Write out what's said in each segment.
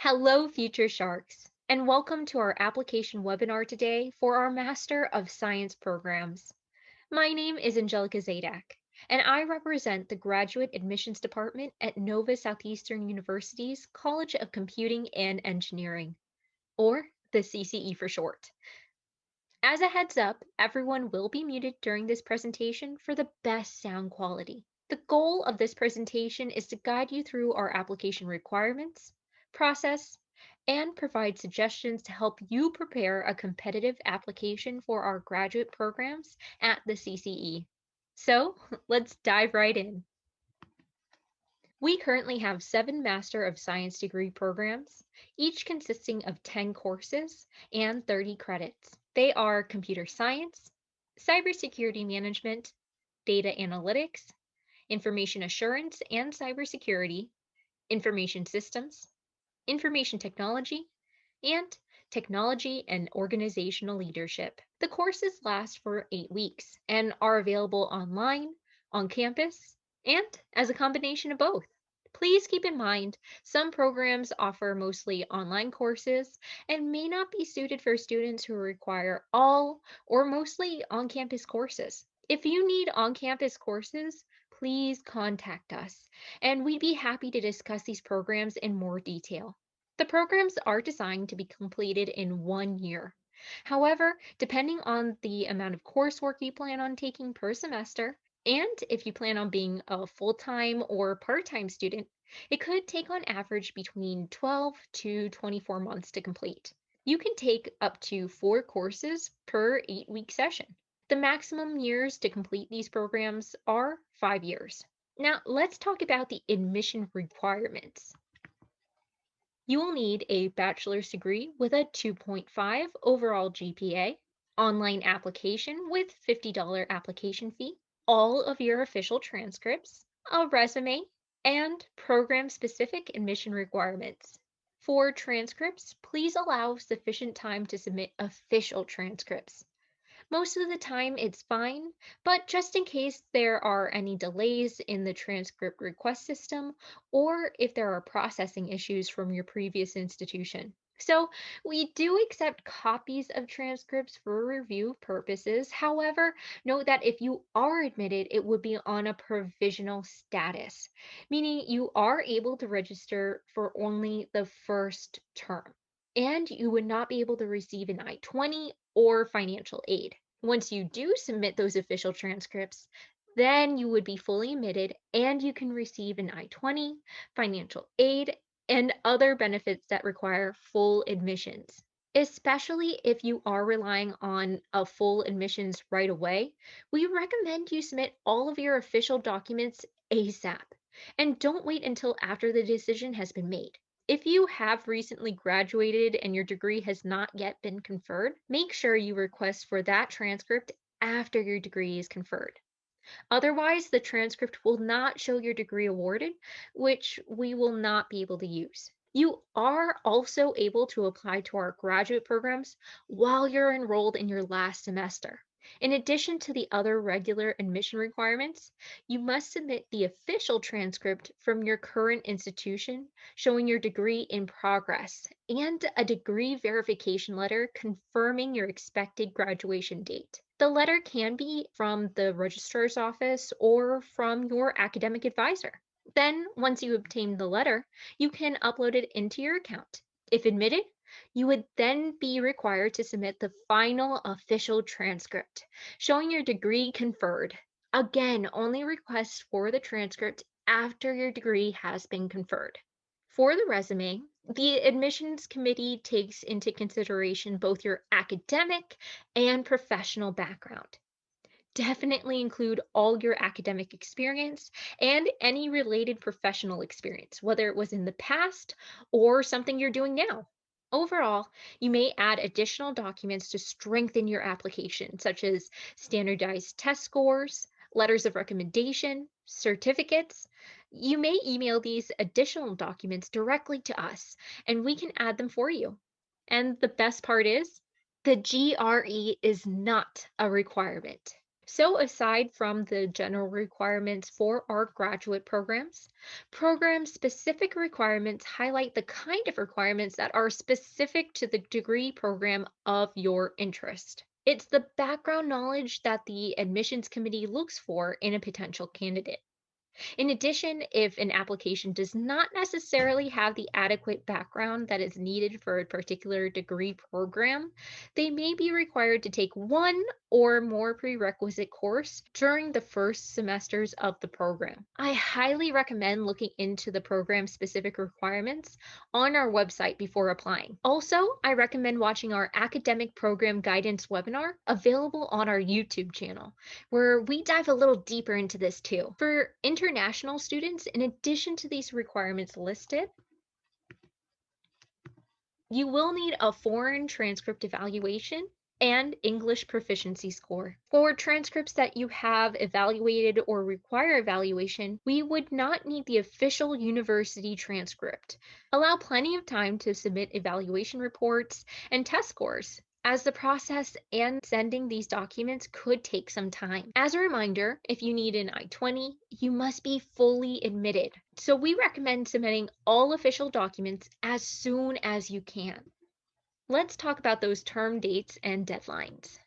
Hello, Future Sharks, and welcome to our application webinar today for our Master of Science programs. My name is Angelica Zadak, and I represent the Graduate Admissions Department at Nova Southeastern University's College of Computing and Engineering, or the CCE for short. As a heads up, everyone will be muted during this presentation for the best sound quality. The goal of this presentation is to guide you through our application requirements, process, and provide suggestions to help you prepare a competitive application for our graduate programs at the CCE. So let's dive right in. We currently have 7 Master of Science degree programs, each consisting of 10 courses and 30 credits. They are computer science, cybersecurity management, data analytics, information assurance and cybersecurity, information systems, information technology, and technology and organizational leadership. The courses last for 8 weeks and are available online, on campus, and as a combination of both. Please keep in mind, some programs offer mostly online courses and may not be suited for students who require all or mostly on-campus courses. If you need on-campus courses, please contact us, and we'd be happy to discuss these programs in more detail. The programs are designed to be completed in 1 year. However, depending on the amount of coursework you plan on taking per semester, and if you plan on being a full-time or part-time student, it could take on average between 12 to 24 months to complete. You can take up to 4 courses per 8-week session. The maximum years to complete these programs are 5 years. Now, let's talk about the admission requirements. You will need a bachelor's degree with a 2.5 overall GPA, online application with $50 application fee, all of your official transcripts, a resume, and program-specific admission requirements. For transcripts, please allow sufficient time to submit official transcripts. Most of the time it's fine, but just in case there are any delays in the transcript request system or if there are processing issues from your previous institution. So, we do accept copies of transcripts for review purposes. However, note that if you are admitted, it would be on a provisional status, meaning you are able to register for only the first term, and you would not be able to receive an I-20 or financial aid. Once you do submit those official transcripts, then you would be fully admitted and you can receive an I-20, financial aid, and other benefits that require full admissions. Especially if you are relying on a full admissions right away, we recommend you submit all of your official documents ASAP and don't wait until after the decision has been made. If you have recently graduated and your degree has not yet been conferred, make sure you request for that transcript after your degree is conferred. Otherwise, the transcript will not show your degree awarded, which we will not be able to use. You are also able to apply to our graduate programs while you're enrolled in your last semester. In addition to the other regular admission requirements, you must submit the official transcript from your current institution showing your degree in progress and a degree verification letter confirming your expected graduation date. The letter can be from the registrar's office or from your academic advisor. Then, once you obtain the letter, you can upload it into your account. If admitted, you would then be required to submit the final official transcript showing your degree conferred. Again, only request for the transcript after your degree has been conferred. For the resume, the admissions committee takes into consideration both your academic and professional background. Definitely include all your academic experience and any related professional experience, whether it was in the past or something you're doing now. Overall, you may add additional documents to strengthen your application, such as standardized test scores, letters of recommendation, certificates. You may email these additional documents directly to us, and we can add them for you. And the best part is, the GRE is not a requirement. So, aside from the general requirements for our graduate programs, program specific requirements highlight the kind of requirements that are specific to the degree program of your interest. It's the background knowledge that the admissions committee looks for in a potential candidate. In addition, if an application does not necessarily have the adequate background that is needed for a particular degree program, they may be required to take one or more prerequisite course during the first semesters of the program. I highly recommend looking into the program specific requirements on our website before applying. Also, I recommend watching our academic program guidance webinar available on our YouTube channel, where we dive a little deeper into this too. For international students, in addition to these requirements listed, you will need a foreign transcript evaluation and English proficiency score. For transcripts that you have evaluated or require evaluation, we would not need the official university transcript. Allow plenty of time to submit evaluation reports and test scores, as the process and sending these documents could take some time. As a reminder, if you need an I-20, you must be fully admitted. So we recommend submitting all official documents as soon as you can. Let's talk about those term dates and deadlines.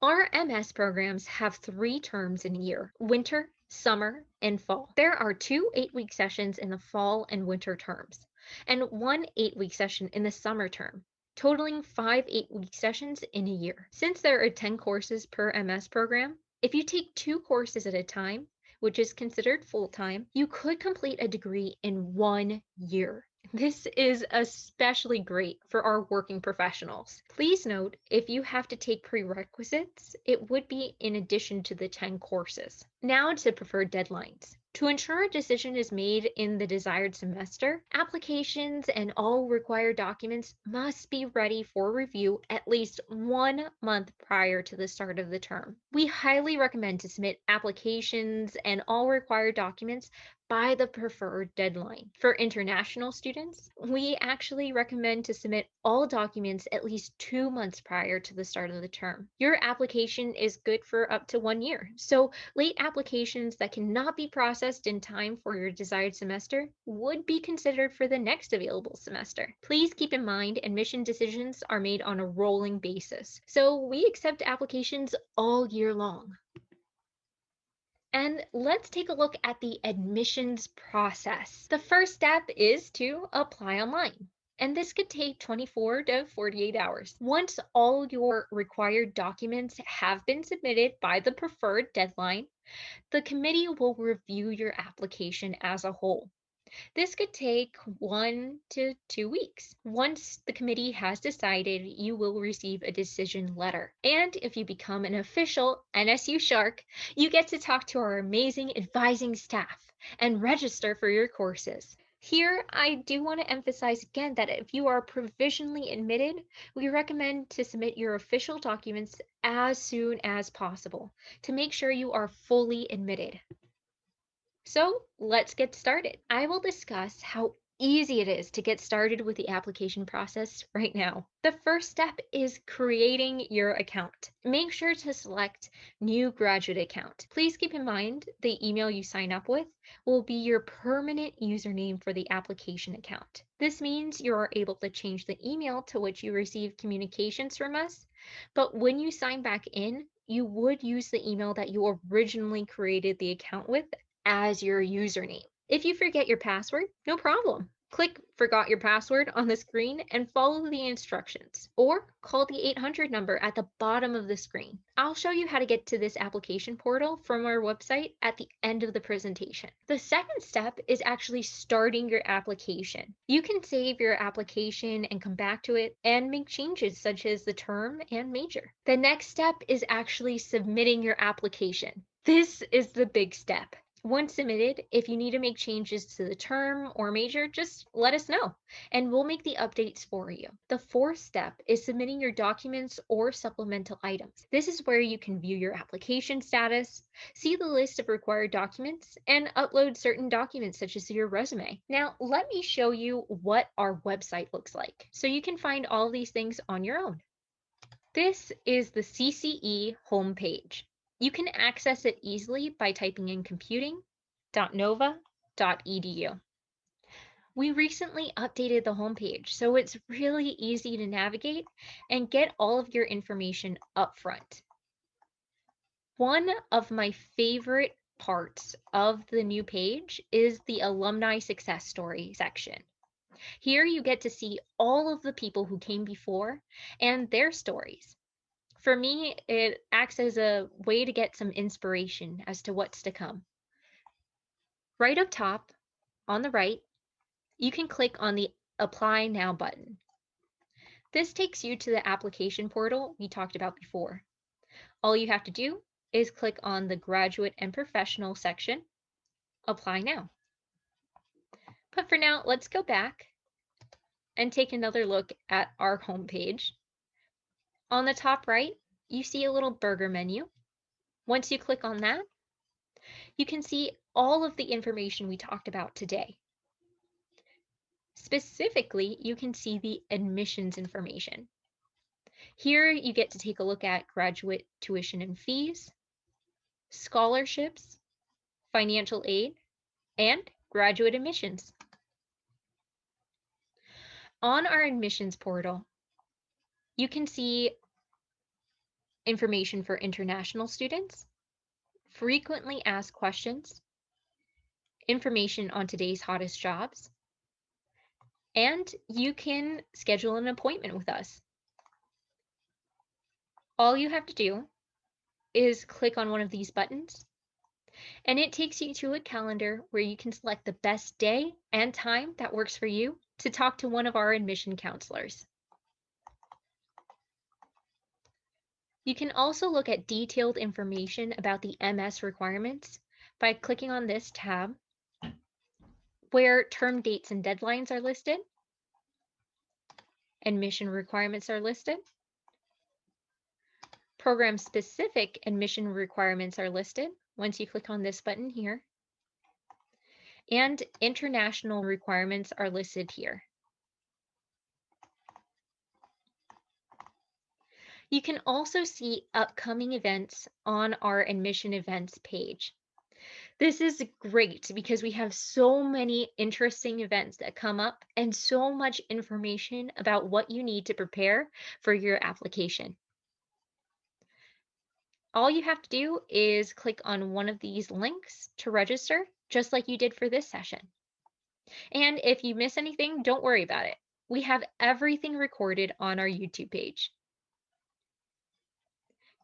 Our MS programs have 3 terms in a year: winter, summer, and fall. There are 2 8-week sessions in the fall and winter terms, and 1 8-week session in the summer term, totaling 5 8-week sessions in a year. Since there are 10 courses per MS program, if you take 2 courses at a time, which is considered full-time, you could complete a degree in 1 year. This is especially great for our working professionals. Please note, if you have to take prerequisites, it would be in addition to the 10 courses. Now to preferred deadlines. To ensure a decision is made in the desired semester, applications and all required documents must be ready for review at least 1 month prior to the start of the term. We highly recommend to submit applications and all required documents by the preferred deadline. For international students, we actually recommend to submit all documents at least 2 months prior to the start of the term. Your application is good for up to 1 year, so late applications that cannot be processed in time for your desired semester would be considered for the next available semester. Please keep in mind admission decisions are made on a rolling basis, so we accept applications all year long. And let's take a look at the admissions process. The first step is to apply online, and this could take 24 to 48 hours. Once all your required documents have been submitted by the preferred deadline, the committee will review your application as a whole. This could take 1 to 2 weeks. Once the committee has decided, you will receive a decision letter. And if you become an official NSU Shark, you get to talk to our amazing advising staff and register for your courses. Here, I do want to emphasize again that if you are provisionally admitted, we recommend to submit your official documents as soon as possible to make sure you are fully admitted. So let's get started. I will discuss how easy it is to get started with the application process right now. The first step is creating your account. Make sure to select New Graduate Account. Please keep in mind the email you sign up with will be your permanent username for the application account. This means you are able to change the email to which you receive communications from us, but when you sign back in, you would use the email that you originally created the account with as your username. If you forget your password, no problem. Click Forgot Your Password on the screen and follow the instructions, or call the 800 number at the bottom of the screen. I'll show you how to get to this application portal from our website at the end of the presentation. The second step is actually starting your application. You can save your application and come back to it and make changes such as the term and major. The next step is actually submitting your application. This is the big step. Once submitted, if you need to make changes to the term or major, just let us know, and we'll make the updates for you. The fourth step is submitting your documents or supplemental items. This is where you can view your application status, see the list of required documents, and upload certain documents such as your resume. Now, let me show you what our website looks like, so you can find all of these things on your own. This is the CCE homepage. You can access it easily by typing in computing.nova.edu. We recently updated the homepage, so it's really easy to navigate and get all of your information up front. One of my favorite parts of the new page is the alumni success story section. Here you get to see all of the people who came before and their stories. For me, it acts as a way to get some inspiration as to what's to come. Right up top, on the right, you can click on the Apply Now button. This takes you to the application portal we talked about before. All you have to do is click on the Graduate and Professional section, Apply Now. But for now, let's go back and take another look at our homepage. On the top right, you see a little burger menu. Once you click on that, you can see all of the information we talked about today. Specifically, you can see the admissions information. Here you get to take a look at graduate tuition and fees, scholarships, financial aid, and graduate admissions. On our admissions portal, you can see information for international students, frequently asked questions, information on today's hottest jobs, and you can schedule an appointment with us. All you have to do is click on one of these buttons, and it takes you to a calendar where you can select the best day and time that works for you to talk to one of our admission counselors. You can also look at detailed information about the MS requirements by clicking on this tab, where term dates and deadlines are listed, admission requirements are listed, program-specific admission requirements are listed once you click on this button here, and international requirements are listed here. You can also see upcoming events on our admission events page. This is great because we have so many interesting events that come up and so much information about what you need to prepare for your application. All you have to do is click on one of these links to register, just like you did for this session. And if you miss anything, don't worry about it. We have everything recorded on our YouTube page.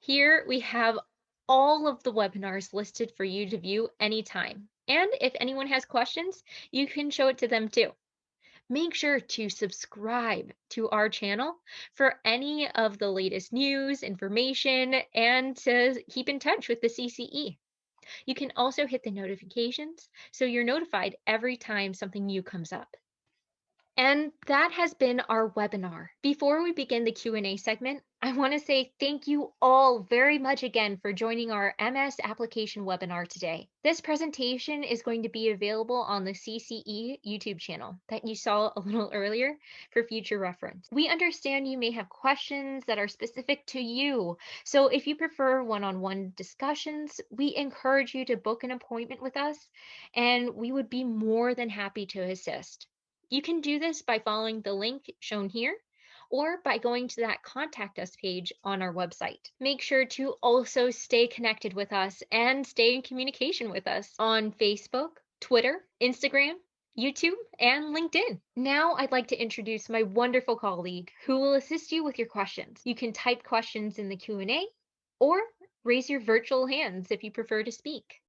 Here we have all of the webinars listed for you to view anytime. And if anyone has questions, you can show it to them too. Make sure to subscribe to our channel for any of the latest news, information, and to keep in touch with the CCE. You can also hit the notifications so you're notified every time something new comes up. And that has been our webinar. Before we begin the Q&A segment, I want to say thank you all very much again for joining our MS application webinar today. This presentation is going to be available on the CCE YouTube channel that you saw a little earlier for future reference. We understand you may have questions that are specific to you, so if you prefer one-on-one discussions, we encourage you to book an appointment with us, and we would be more than happy to assist. You can do this by following the link shown here or by going to that contact us page on our website. Make sure to also stay connected with us and stay in communication with us on Facebook, Twitter, Instagram, YouTube, and LinkedIn. Now I'd like to introduce my wonderful colleague who will assist you with your questions. You can type questions in the Q&A or raise your virtual hands if you prefer to speak.